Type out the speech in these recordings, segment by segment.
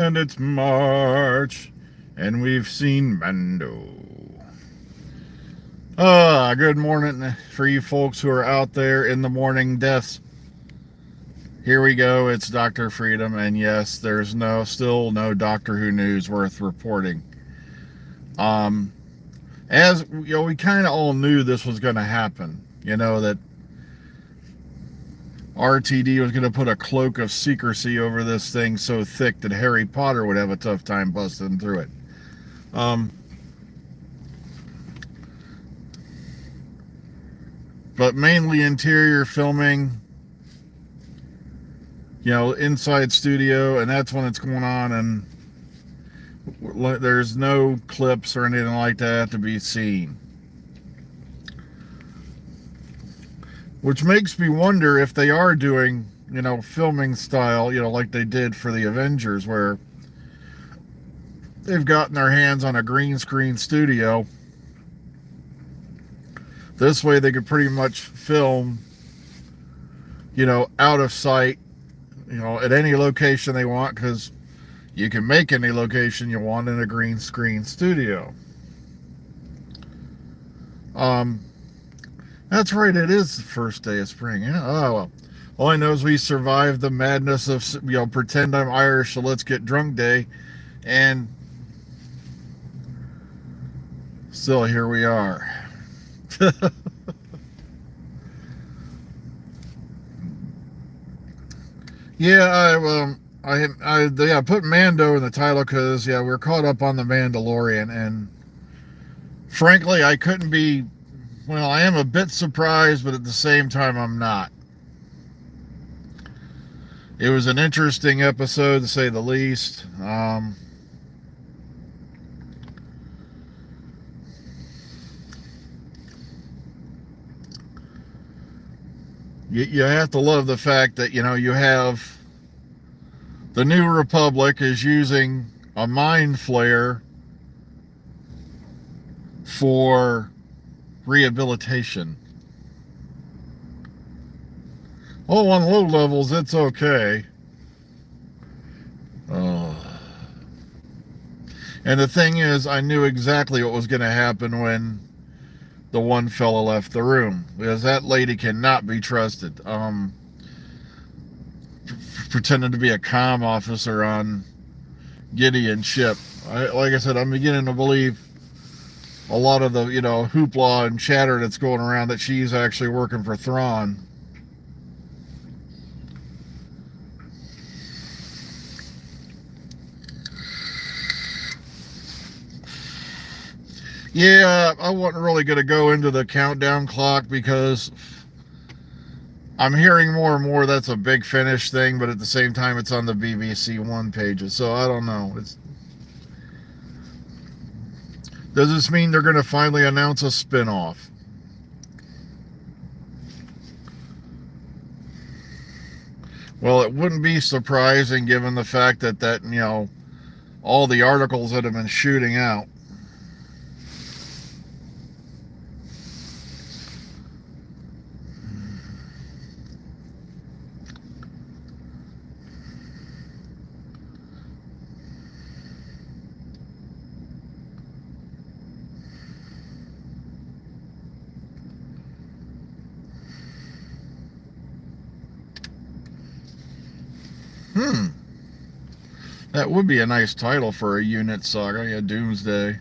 And it's March, and we've seen Mando. Good morning for you folks who are out there in the morning deaths. Here we go. It's Dr. Freedom, and yes, there's still no Doctor Who news worth reporting. Um, as you know, we kind of all knew this was going to happen. You know that RTD was going to put a cloak of secrecy over this thing so thick that Harry Potter would have a tough time busting through it. Um, but mainly interior filming, inside studio, and that's when it's going on, and there's no clips or anything like that to be seen. Which makes me wonder if they are doing, filming style, like they did for the Avengers, where they've gotten their hands on a green screen studio. This way they could pretty much film, out of sight, at any location they want, because you can make any location you want in a green screen studio. That's right, it is the first day of spring. Yeah. Oh, well. All I know is we survived the madness of, pretend I'm Irish, so let's get drunk day. And still, here we are. Yeah, I put Mando in the title because we're caught up on the Mandalorian, and frankly, I couldn't be. Well, I am a bit surprised, but at the same time, I'm not. It was an interesting episode, to say the least. You have to love the fact that, you have the New Republic is using a mind flare for rehabilitation. Oh, on low levels, it's okay. And the thing is, I knew exactly what was going to happen when the one fella left the room, because that lady cannot be trusted. Pretending to be a comm officer on Gideon's ship. Like I said, I'm beginning to believe a lot of the, hoopla and chatter that's going around that she's actually working for Thrawn. Yeah, I wasn't really going to go into the countdown clock because I'm hearing more and more that's a big finish thing, but at the same time, it's on the BBC One pages, so I don't know. Does this mean they're going to finally announce a spin-off? Well, it wouldn't be surprising given the fact that all the articles that have been shooting out. That would be a nice title for a unit saga, Doomsday.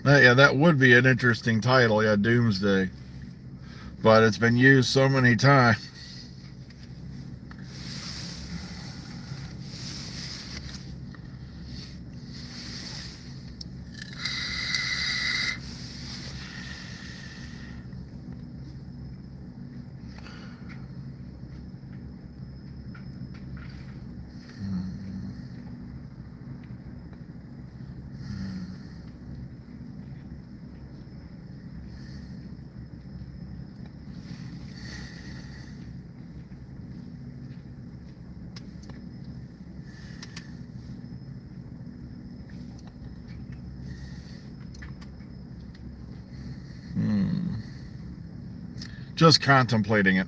That would be an interesting title, Doomsday. But it's been used so many times. Just contemplating it.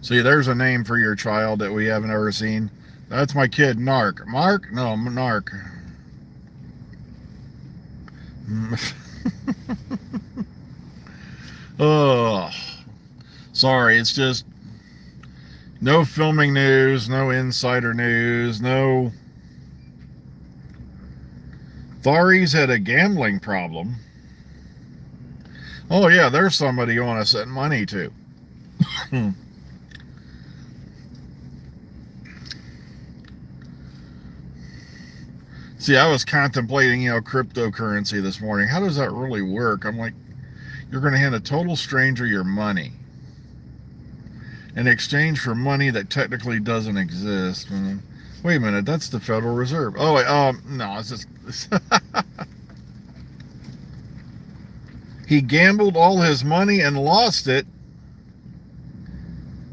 See, there's a name for your child that we haven't ever seen. That's my kid, Narc. Mark? No, Narc. Oh, sorry. It's just no filming news, no insider news, no. Thari's had a gambling problem. Oh, yeah, there's somebody you want to send money to. See, I was contemplating, cryptocurrency this morning. How does that really work? I'm like, you're going to hand a total stranger your money in exchange for money that technically doesn't exist. Wait a minute, that's the Federal Reserve. Oh, wait, no, it's just... He gambled all his money and lost it,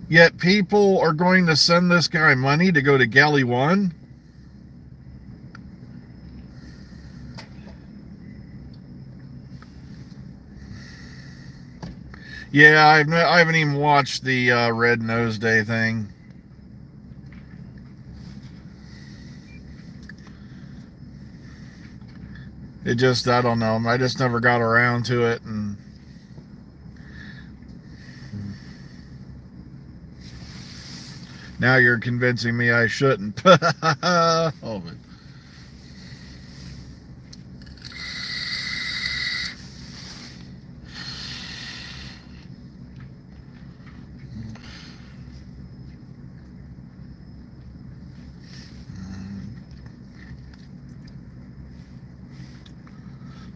yet people are going to send this guy money to go to Galley 1? Yeah, I haven't even watched the Red Nose Day thing. It just, I don't know. I just never got around to it. And now you're convincing me I shouldn't. Oh, but.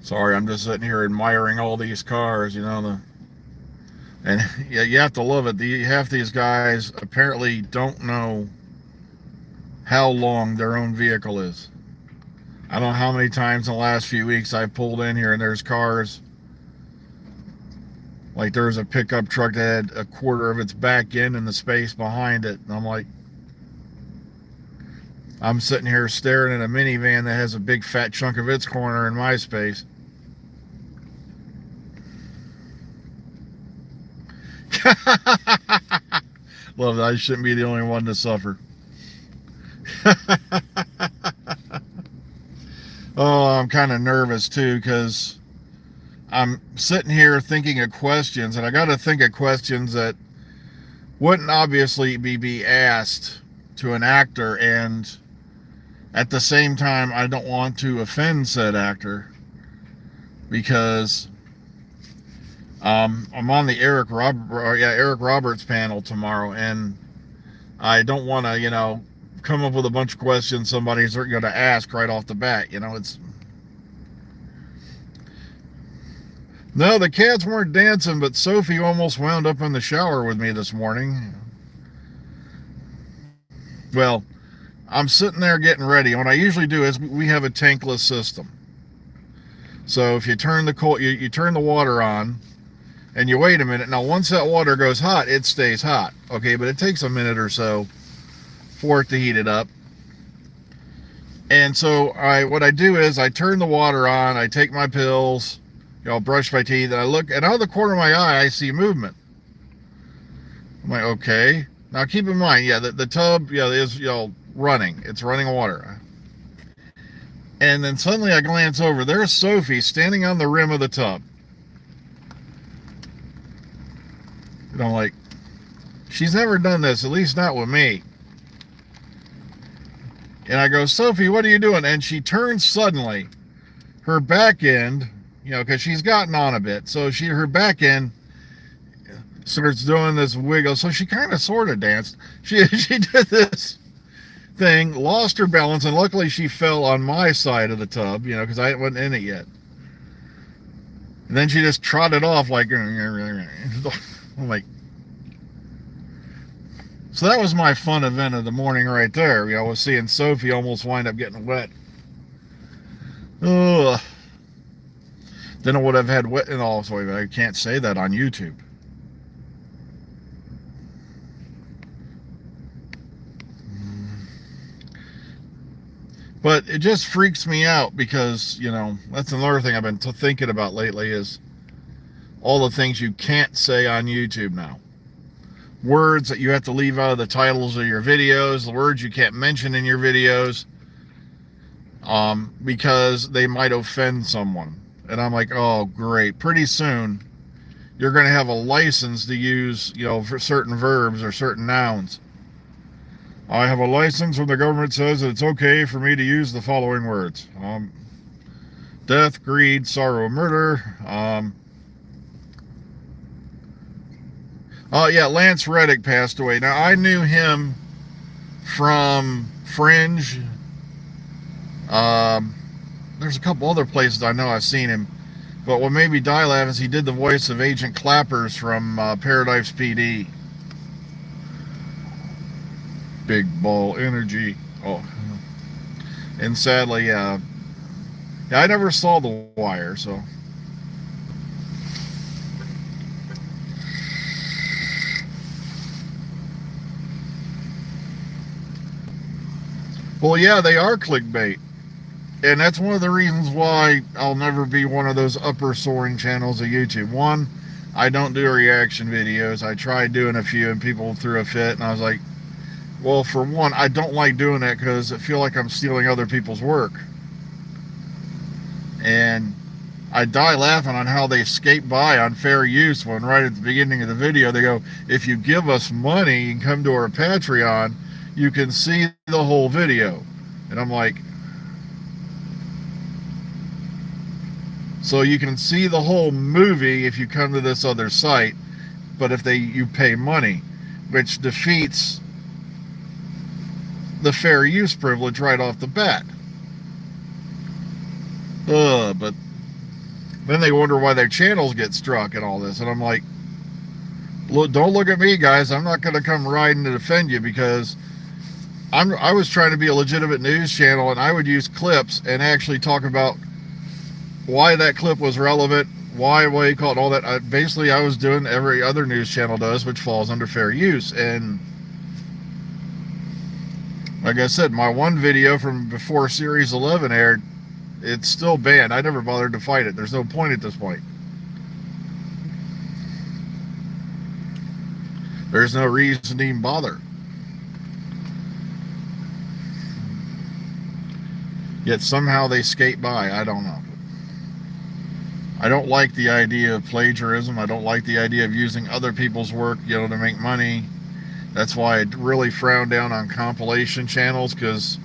Sorry, I'm just sitting here admiring all these cars, and yeah, you have to love it. Half these guys apparently don't know how long their own vehicle is. I don't know how many times in the last few weeks I've pulled in here and there's cars. Like there's a pickup truck that had a quarter of its back end and the space behind it. And I'm like, I'm sitting here staring at a minivan that has a big fat chunk of its corner in my space. Love that. I shouldn't be the only one to suffer. Oh, I'm kind of nervous too because I'm sitting here thinking of questions, and I got to think of questions that wouldn't obviously be asked to an actor, and at the same time I don't want to offend said actor because I'm on the Eric Roberts panel tomorrow, and I don't want to, come up with a bunch of questions somebody's going to ask right off the bat. No, the cats weren't dancing, but Sophie almost wound up in the shower with me this morning. Well, I'm sitting there getting ready. What I usually do is we have a tankless system. So if you turn you turn the water on, and you wait a minute. Now, once that water goes hot, it stays hot. Okay, but it takes a minute or so for it to heat it up. And so what I do is I turn the water on, I take my pills, brush my teeth, and I look, and out of the corner of my eye, I see movement. I'm like, okay. Now, keep in mind, the tub, is, running. It's running water. And then suddenly I glance over. There's Sophie standing on the rim of the tub. And I'm like, she's never done this, at least not with me. And I go, Sophie, what are you doing? And she turns suddenly. Her back end, because she's gotten on a bit. So her back end starts doing this wiggle. So she kind of sort of danced. She did this thing, lost her balance, and luckily she fell on my side of the tub, because I wasn't in it yet. And then she just trotted off like... I'm like, so that was my fun event of the morning right there. I was seeing Sophie almost wind up getting wet. Ugh. Then I would have had wet and all. So I can't say that on YouTube. But it just freaks me out because, that's another thing I've been thinking about lately is all the things you can't say on YouTube now. Words that you have to leave out of the titles of your videos, the words you can't mention in your videos, because they might offend someone. And I'm like, oh, great. Pretty soon, you're going to have a license to use, for certain verbs or certain nouns. I have a license when the government says that it's okay for me to use the following words. Death, greed, sorrow, murder. Yeah, Lance Reddick passed away. Now, I knew him from Fringe. There's a couple other places I know I've seen him. But what made me die laughing is he did the voice of Agent Clappers from Paradise PD. Big ball energy. Oh. And sadly, I never saw The Wire, so. Well, yeah, they are clickbait. And that's one of the reasons why I'll never be one of those upper soaring channels of YouTube. One, I don't do reaction videos. I tried doing a few and people threw a fit, and I was like, well, for one, I don't like doing that because I feel like I'm stealing other people's work. And I die laughing on how they skate by on fair use when right at the beginning of the video they go, if you give us money and come to our Patreon, you can see the whole video. And I'm like, so you can see the whole movie if you come to this other site, but if you pay money, which defeats the fair use privilege right off the bat. But then they wonder why their channels get struck and all this. And I'm like, look, don't look at me, guys. I'm not going to come riding to defend you because I was trying to be a legitimate news channel, and I would use clips and actually talk about why that clip was relevant, why you call it, all that. Basically, I was doing every other news channel does, which falls under fair use. And like I said, my one video from before Series 11 aired, it's still banned. I never bothered to fight it. There's no point at this point. There's no reason to even bother. Yet somehow they skate by. I don't know. I don't like the idea of plagiarism. I don't like the idea of using other people's work, to make money. That's why I really frown down on compilation channels, because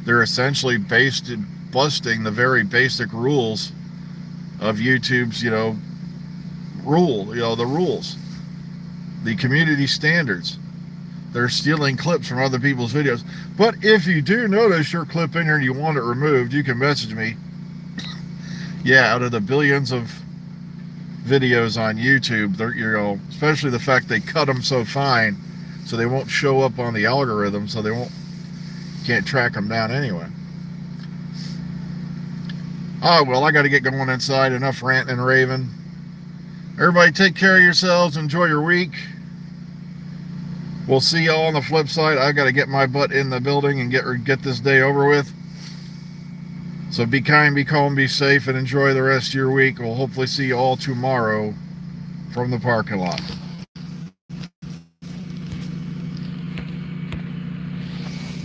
they're essentially busting the very basic rules of YouTube's, the rules, the community standards. They're stealing clips from other people's videos. But if you do notice your clip in here and you want it removed, you can message me. Yeah, out of the billions of videos on YouTube, especially the fact they cut them so fine, so they won't show up on the algorithm, so can't track them down anyway. Oh, well, I got to get going inside. Enough ranting and raving. Everybody take care of yourselves. Enjoy your week. We'll see y'all on the flip side. I got to get my butt in the building and get this day over with. So be kind, be calm, be safe, and enjoy the rest of your week. We'll hopefully see you all tomorrow from the parking lot.